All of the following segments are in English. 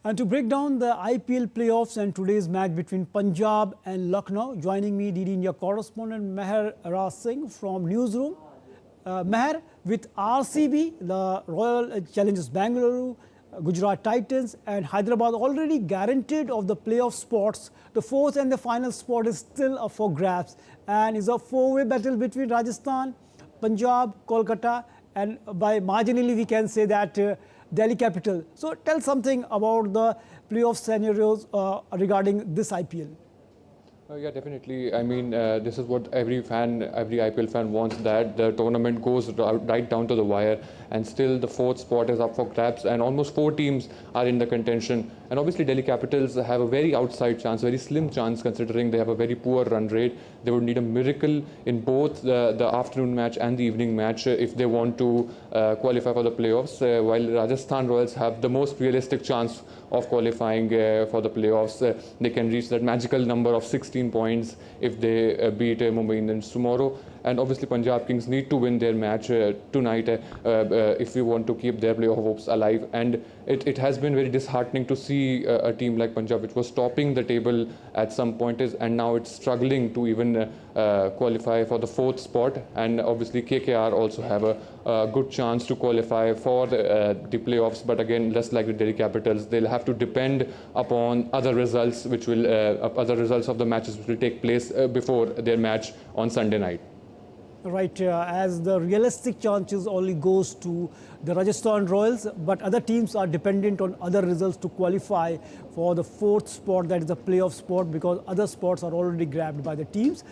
And to break down the IPL playoffs and today's match between Punjab and Lucknow, joining me, DD India correspondent Mehar Raj from Newsroom. Mehar, with RCB, the Royal Challengers Bangalore, Gujarat Titans and Hyderabad already guaranteed of the playoff spots, the fourth and the final spot is still up for grabs and is a four-way battle between Rajasthan, Punjab, Kolkata, and by marginally we can say that Delhi Capital. So tell something about the playoff scenarios regarding this IPL. Yeah, definitely. I mean, this is what every IPL fan wants, that the tournament goes right down to the wire, and still the fourth spot is up for grabs, and almost four teams are in the contention. And obviously, Delhi Capitals have a very outside chance, very slim chance, considering they have a very poor run rate. They would need a miracle in both the afternoon match and the evening match if they want to qualify for the playoffs, while Rajasthan Royals have the most realistic chance of qualifying for the playoffs. They can reach that magical number of 16 points if they beat Mumbai Indians tomorrow. And obviously Punjab Kings need to win their match tonight if we want to keep their playoff hopes alive. And it has been very disheartening to see a team like Punjab, which was topping the table at some point, and now it's struggling to even qualify for the fourth spot. And obviously KKR also have a good chance to qualify for the playoffs, but again, just like the Delhi Capitals, they'll have to depend upon other results, which will other results of the matches which will take place before their match on Sunday night. Right, as the realistic chances only goes to the Rajasthan Royals, but other teams are dependent on other results to qualify for the fourth spot, that is the playoff spot, because other spots are already grabbed by the teams.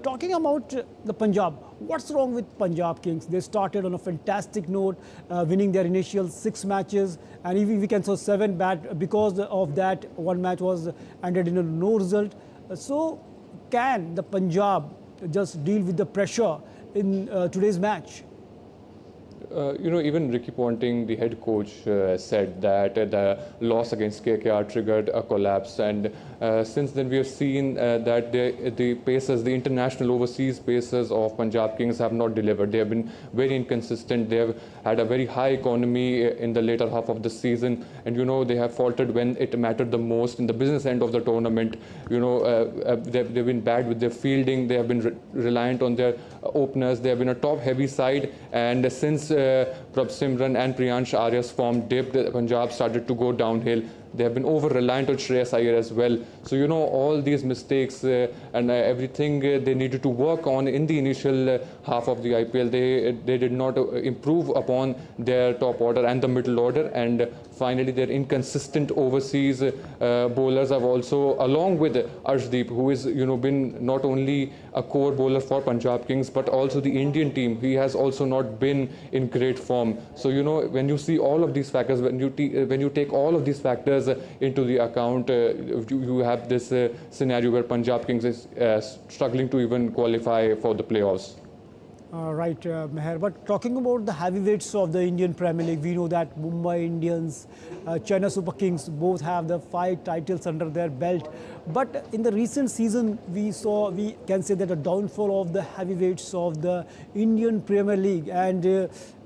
Talking about the Punjab, what's wrong with Punjab Kings? They started on a fantastic note, winning their initial 6 matches, and even we can say 7 bad. Because of that, one match was ended in a no result. So can the Punjab just deal with the pressure in today's match? Even Ricky Ponting, the head coach, said that the loss against KKR triggered a collapse, and since then we have seen that the pacers, the international overseas pacers of Punjab Kings have not delivered. They have been very inconsistent. They have had a very high economy in the later half of the season, and they have faltered when it mattered the most in the business end of the tournament. They've been bad with their fielding. They have been reliant on their openers. They have been a top-heavy side, and since Prabh Simran and Priyansh Arya's form dipped, Punjab started to go downhill. They have been over-reliant on Shreyas Iyer as well. So, all these mistakes and everything they needed to work on in the initial half of the IPL, they did not improve upon their top order and the middle order. And finally, their inconsistent overseas bowlers have also, along with Arshdeep, who is, been not only a core bowler for Punjab Kings, but also the Indian team. He has also not been in great form. So, when you see all of these factors, when you take all of these factors into the account, you have this scenario where Punjab Kings is struggling to even qualify for the playoffs. Right, Mehar. But talking about the heavyweights of the Indian Premier League, we know that Mumbai Indians, Chennai Super Kings both have the 5 titles under their belt. But in the recent season, we can say that a downfall of the heavyweights of the Indian Premier League. And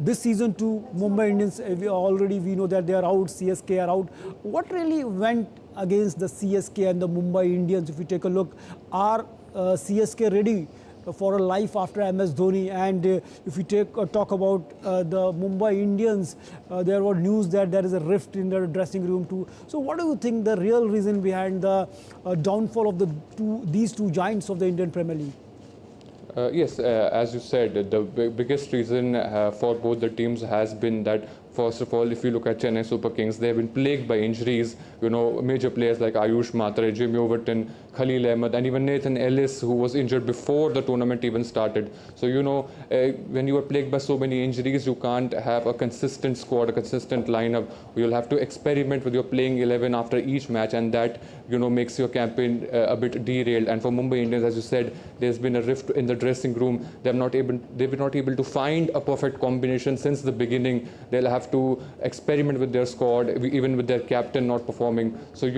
this season too, Mumbai Indians, we know that they are out, CSK are out. What really went against the CSK and the Mumbai Indians? If we take a look, are CSK ready for a life after MS Dhoni? And if we talk about the Mumbai Indians, there were news that there is a rift in their dressing room too. So what do you think the real reason behind the downfall of these two giants of the Indian Premier League? Yes, as you said, the biggest reason for both the teams has been that, first of all, if you look at Chennai Super Kings, they have been plagued by injuries. Major players like Ayush Matre, Jimmy Overton, Khalil Ahmed, and even Nathan Ellis, who was injured before the tournament even started. So, when you are plagued by so many injuries, you can't have a consistent squad, a consistent lineup. You'll have to experiment with your playing 11 after each match, and that, makes your campaign a bit derailed. And for Mumbai Indians, as you said, there's been a rift in the dressing room. They've been not able to find a perfect combination since the beginning. They'll have have to experiment with their squad, even with their captain not performing. So,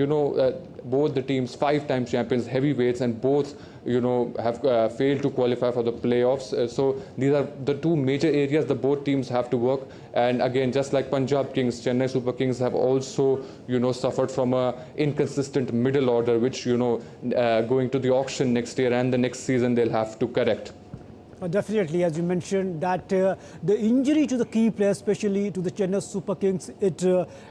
both the teams, 5-time champions, heavyweights, and both, have failed to qualify for the playoffs. So these are the two major areas that both teams have to work. And again, just like Punjab Kings, Chennai Super Kings have also, suffered from a inconsistent middle order, which, going to the auction next year and the next season, they'll have to correct. Definitely, as you mentioned, that the injury to the key players, especially to the Chennai Super Kings, it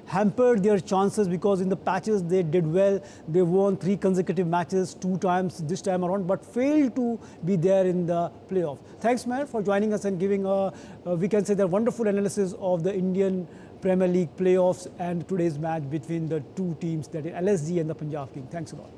hampered their chances, because in the patches they did well. They won 3 consecutive matches 2 times this time around, but failed to be there in the playoff. Thanks, Mehar, for joining us and giving we can say, the wonderful analysis of the Indian Premier League playoffs and today's match between the two teams, that is LSG and the Punjab King. Thanks a lot.